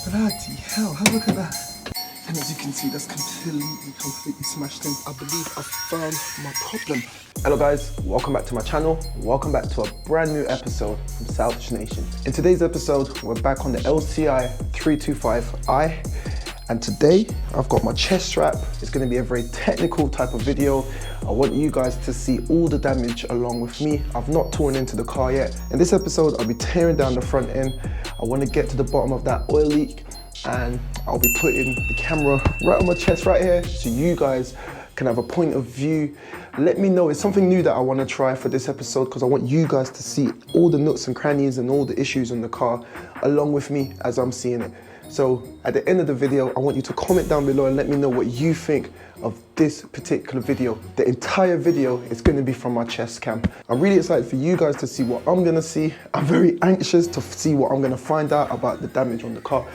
Bloody hell, have a look at that. And as you can see, that's completely smashed in. I believe I've found my problem. Hello guys, welcome back to my channel. Welcome back to a brand new episode from Salvage Nation. In today's episode, we're back on the LCI 325i. And today, I've got my chest strap. It's gonna be a very technical type of video. I want you guys to see all the damage along with me. I've not torn into the car yet. In this episode, I'll be tearing down the front end. I wanna get to the bottom of that oil leak, and I'll be putting the camera right on my chest right here so you guys can have a point of view. Let me know, it's something new that I want to try for this episode because I want you guys to see all the nooks and crannies and all the issues in the car along with me as I'm seeing it. So at the end of the video, I want you to comment down below and let me know what you think of this particular video. The entire video is going to be from my chest cam. I'm really excited for you guys to see what I'm going to see. I'm very anxious to see what I'm going to find out about the damage on the car.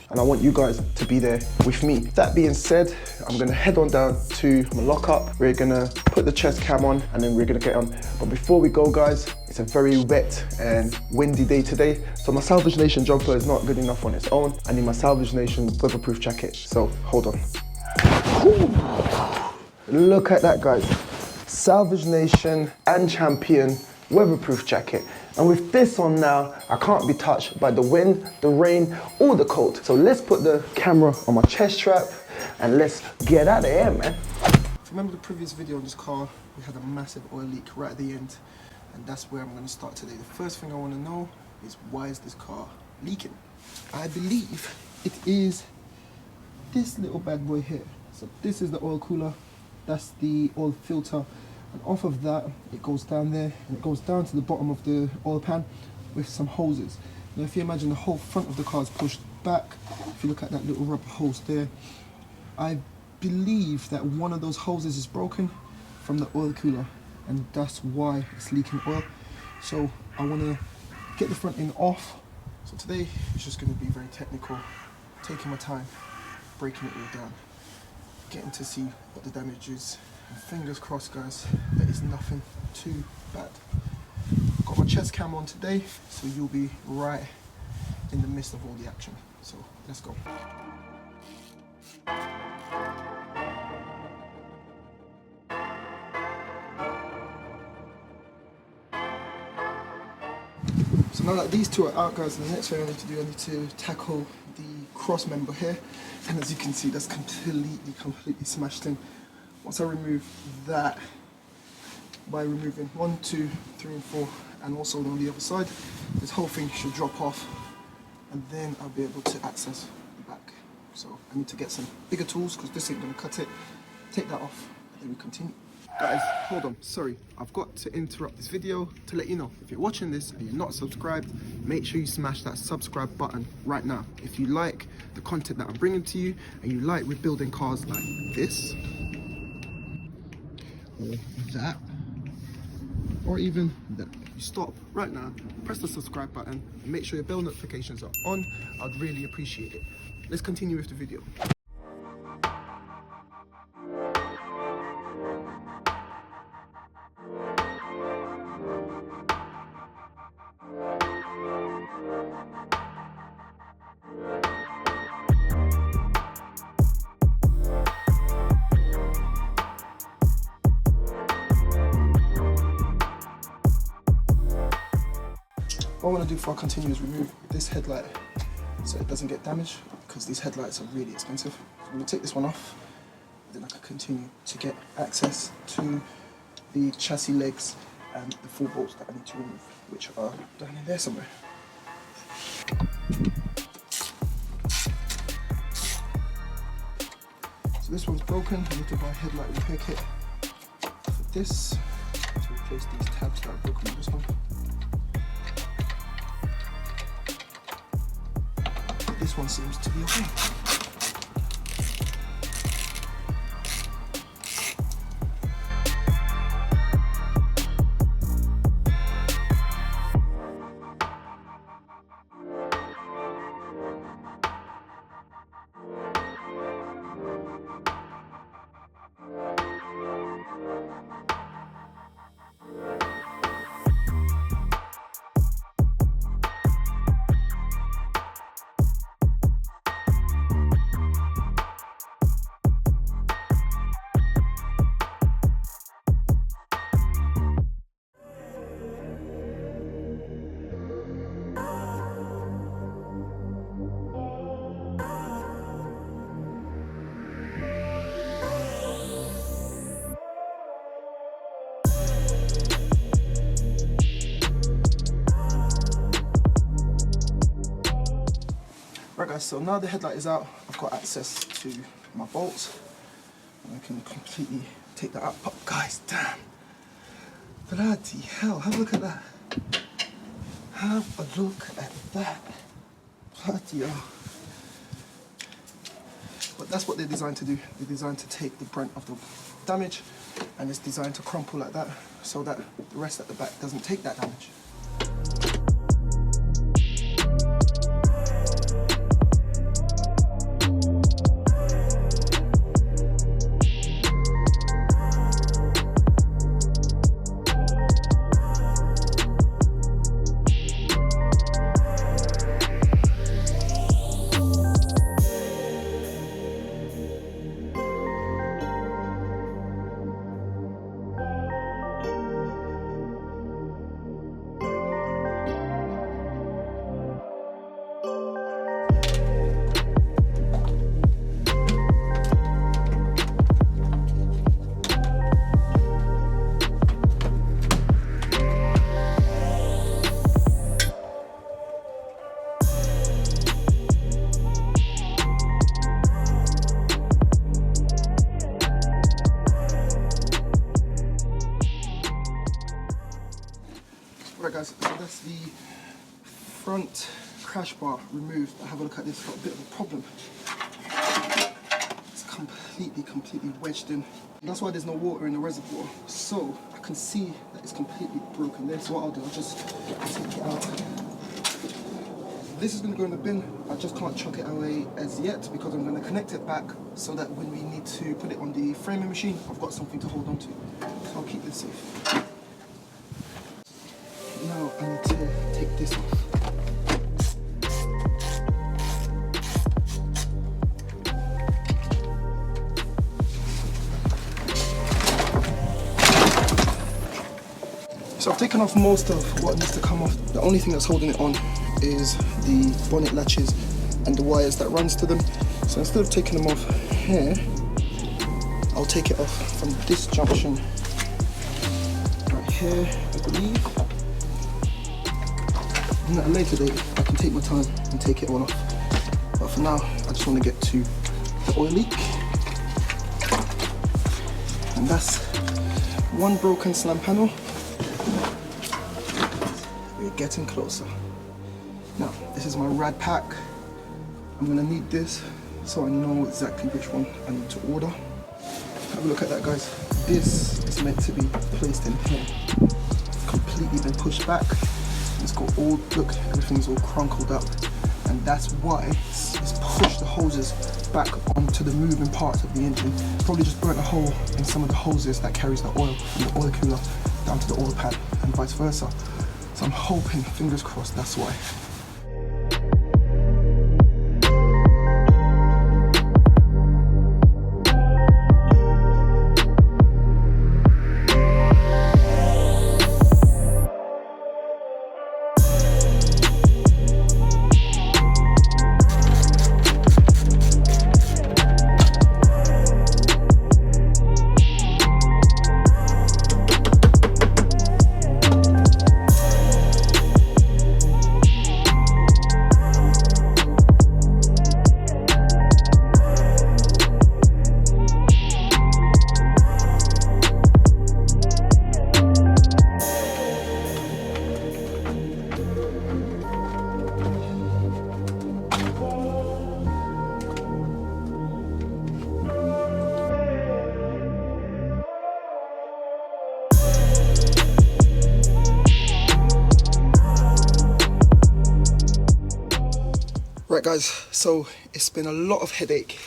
And I want you guys to be there with me. That being said, I'm gonna head on down to my lockup. We're gonna put the chest cam on and then we're gonna get on. But before we go guys, it's a very wet and windy day today. So my Salvage Nation jumper is not good enough on its own. I need my Salvage Nation weatherproof jacket. So hold on. Whew. Look at that guys. Salvage Nation and Champion weatherproof jacket. And with this on now, I can't be touched by the wind, the rain, or the cold. So let's put the camera on my chest strap and let's get out of here, man. Remember the previous video on this car, we had a massive oil leak right at the end, and that's where I'm gonna start today. The first thing I wanna know is why is this car leaking? I believe it is this little bad boy here. So this is the oil cooler, that's the oil filter. And off of that, it goes down there, and it goes down to the bottom of the oil pan with some hoses. Now if you imagine the whole front of the car is pushed back, if you look at that little rubber hose there, I believe that one of those hoses is broken from the oil cooler, and that's why it's leaking oil. So I want to get the front end off. So today it's just going to be very technical, taking my time, breaking it all down, getting to see what the damage is. And fingers crossed guys, there is nothing too bad. Got my chest cam on today, so you'll be right in the midst of all the action. So let's go. So now that these two are out guys, the next thing I need to do, I need to tackle the cross member here. And as you can see, that's completely smashed in. Once I remove that, by removing 1, 2, 3 and 4, and also on the other side, this whole thing should drop off, and then I'll be able to access the back. So I need to get some bigger tools because this ain't gonna cut it. Take that off, and then we continue. Guys, hold on, sorry. I've got to interrupt this video to let you know, if you're watching this and you're not subscribed, make sure you smash that subscribe button right now. If you like the content that I'm bringing to you, and you like rebuilding cars like this, or that, or even that, you stop right now, press the subscribe button, and make sure your bell notifications are on. I'd really appreciate it. Let's continue with the video. What I want to do before I continue is remove this headlight so it doesn't get damaged, because these headlights are really expensive. So I'm going to take this one off, then I can continue to get access to the chassis legs and the 4 bolts that I need to remove, which are down in there somewhere. So this one's broken. I need to buy a headlight repair kit for this to replace these tabs that are broken on this one. This one seems to be okay. Right guys, so now the headlight is out, I've got access to my bolts. And I can completely take that out. But guys, damn. Bloody hell, have a look at that. Have a look at that. Bloody hell. But that's what they're designed to do. They're designed to take the brunt of the damage, and it's designed to crumple like that so that the rest at the back doesn't take that damage. Right guys, so that's the front crash bar removed. Have a look at this, got a bit of a problem. It's completely wedged in. That's why there's no water in the reservoir. So I can see that it's completely broken there. So what I'll do, I'll just take it out. This is going to go in the bin. I just can't chuck it away as yet because I'm going to connect it back so that when we need to put it on the framing machine, I've got something to hold on to. So I'll keep this safe. Now I need to take this off. So I've taken off most of what needs to come off. The only thing that's holding it on is the bonnet latches and the wires that runs to them. So instead of taking them off here, I'll take it off from this junction right here, I believe. And at a later date, I can take my time and take it all off. But for now, I just want to get to the oil leak. And that's one broken slam panel. We're getting closer. Now, this is my rad pack. I'm going to need this so I know exactly which one I need to order. Have a look at that, guys. This is meant to be placed in here. Completely been pushed back. It's got all, look, everything's all crunkled up, and that's why it's pushed the hoses back onto the moving parts of the engine. Probably just burnt a hole in some of the hoses that carries the oil from the oil cooler down to the oil pan and vice versa. So I'm hoping, fingers crossed, that's why. Right guys, so it's been a lot of headache,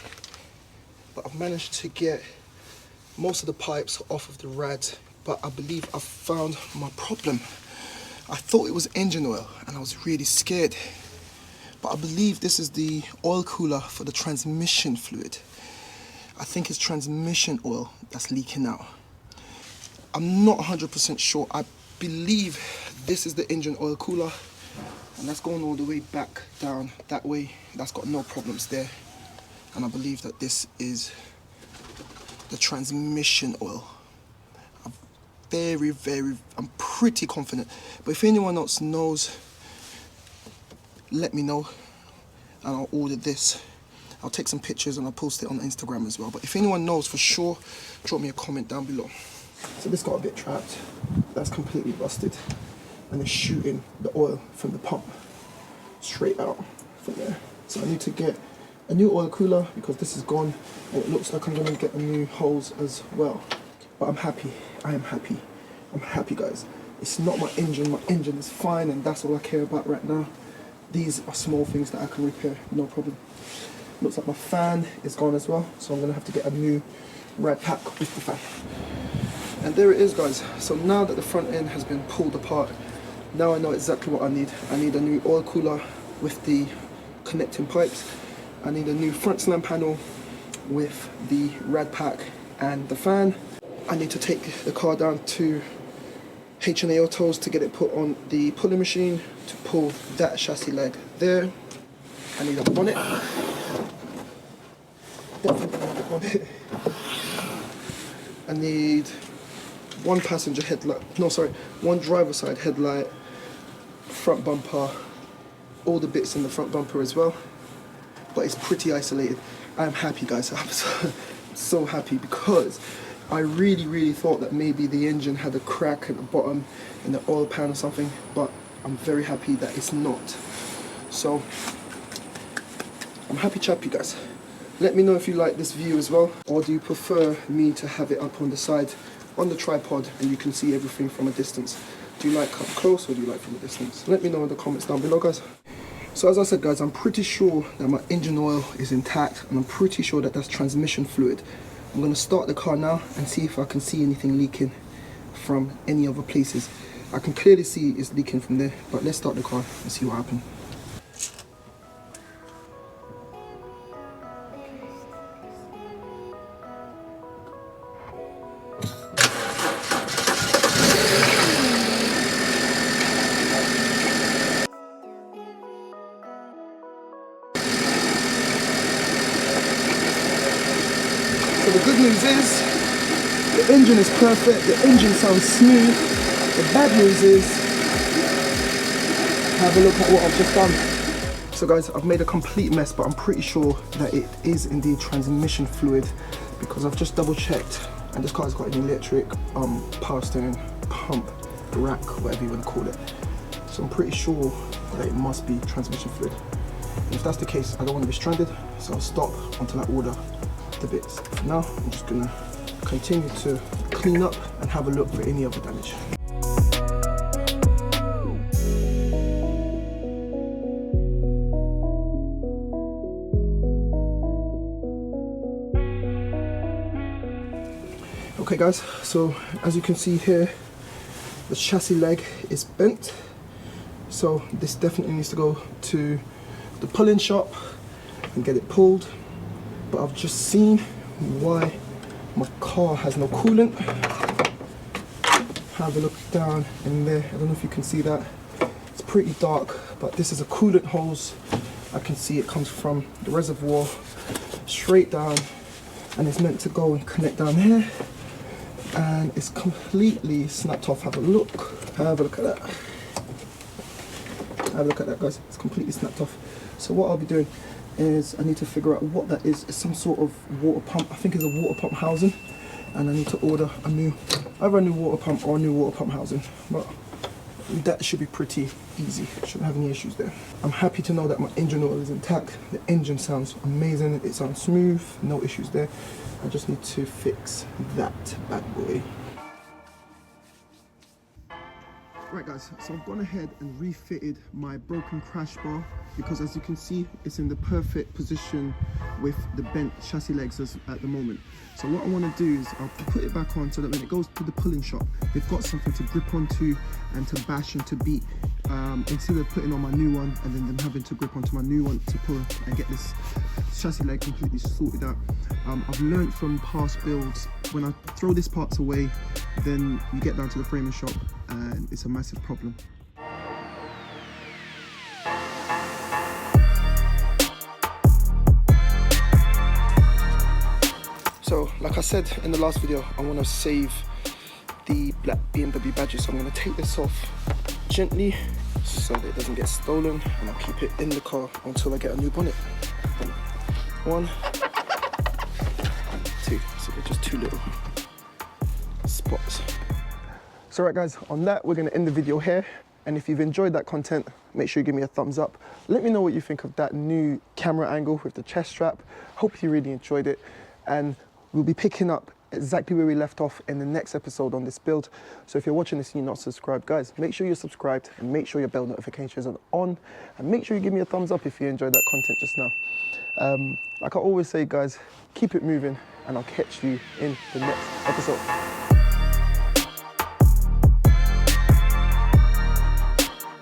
but I've managed to get most of the pipes off of the rad, but I believe I've found my problem. I thought it was engine oil and I was really scared, but I believe this is the oil cooler for the transmission fluid. I think it's transmission oil that's leaking out. I'm not 100% sure. I believe this is the engine oil cooler, and that's going all the way back down that way. That's got no problems there. And I believe that this is the transmission oil. I'm pretty confident. But if anyone else knows, let me know. and I'll order this. I'll take some pictures and I'll post it on Instagram as well. But if anyone knows for sure, drop me a comment down below. So this got a bit trapped. That's completely busted. And it's shooting the oil from the pump straight out from there. So I need to get a new oil cooler because this is gone. And it looks like I'm gonna get a new hose as well. But I'm happy, I am happy. I'm happy, guys. It's not my engine is fine, and that's all I care about right now. These are small things that I can repair, no problem. Looks like my fan is gone as well, so I'm gonna have to get a new rad pack with the fan. And there it is, guys. So now that the front end has been pulled apart, now I know exactly what I need. I need a new oil cooler with the connecting pipes. I need a new front slam panel with the rad pack and the fan. I need to take the car down to H&A Autos to get it put on the pulling machine to pull that chassis leg there. I need a bonnet. Definitely need a bonnet. I need one passenger headlight, one driver side headlight, front bumper, all the bits in the front bumper as well. But it's pretty isolated. I'm happy, guys. I'm so happy because I really thought that maybe the engine had a crack at the bottom in the oil pan or something, but I'm very happy that it's not. So I'm happy chappy, guys. Let me know if you like this view as well, or do you prefer me to have it up on the side on the tripod and you can see everything from a distance? Do you like up close or do you like from a distance? Let me know in the comments down below, guys. So as I said, guys, I'm pretty sure that my engine oil is intact, and I'm pretty sure that that's transmission fluid. I'm going to start the car now and see if I can see anything leaking from any other places. I can clearly see it's leaking from there, but let's start the car and see what happens. So the good news is, the engine is perfect, the engine sounds smooth. The bad news is, have a look at what I've just done. So guys, I've made a complete mess, but I'm pretty sure that it is indeed transmission fluid because I've just double checked, and this car's got an electric power steering pump rack, whatever you want to call it. So I'm pretty sure that it must be transmission fluid. And if that's the case, I don't want to be stranded, so I'll stop until I order the bits. For now, I'm just gonna continue to clean up and have a look for any other damage. Okay guys, so as you can see here, the chassis leg is bent, so this definitely needs to go to the pulling shop and get it pulled. But I've just seen why my car has no coolant. Have a look down in there. I don't know if you can see that. It's pretty dark, but this is a coolant hose. I can see it comes from the reservoir straight down, and it's meant to go and connect down here. And it's completely snapped off. Have a look. Have a look at that. Have a look at that, guys. It's completely snapped off. So what I'll be doing is I need to figure out what that is. It's some sort of water pump. I think it's a water pump housing, and I need to order either a new water pump or a new water pump housing. But that should be pretty easy. Shouldn't have any issues there. I'm happy to know that my engine oil is intact. The engine sounds amazing. It sounds smooth. No issues there. I just need to fix that bad boy. Right guys, so I've gone ahead and refitted my broken crash bar because as you can see, it's in the perfect position with the bent chassis legs at the moment. So what I want to do is I'll put it back on so that when it goes to the pulling shop, they've got something to grip onto and to bash and to beat, instead of putting on my new one and then them having to grip onto my new one to pull and get this chassis leg completely sorted out. I've learned from past builds, when I throw these parts away, then you get down to the framing shop and it's a massive problem. So like I said in the last video, I want to save the black BMW badges, so I'm going to take this off gently so that it doesn't get stolen, and I'll keep it in the car until I get a new bonnet. 1, 2, so they're just 2 little spots. So right guys, on that we're gonna end the video here, and if you've enjoyed that content, make sure you give me a thumbs up. Let me know what you think of that new camera angle with the chest strap. Hope you really enjoyed it, and we'll be picking up exactly where we left off in the next episode on this build. So if you're watching this and you're not subscribed, guys, make sure you're subscribed and make sure your bell notifications are on, and make sure you give me a thumbs up if you enjoyed that content just now. Like I always say, guys, keep it moving, and I'll catch you in the next episode.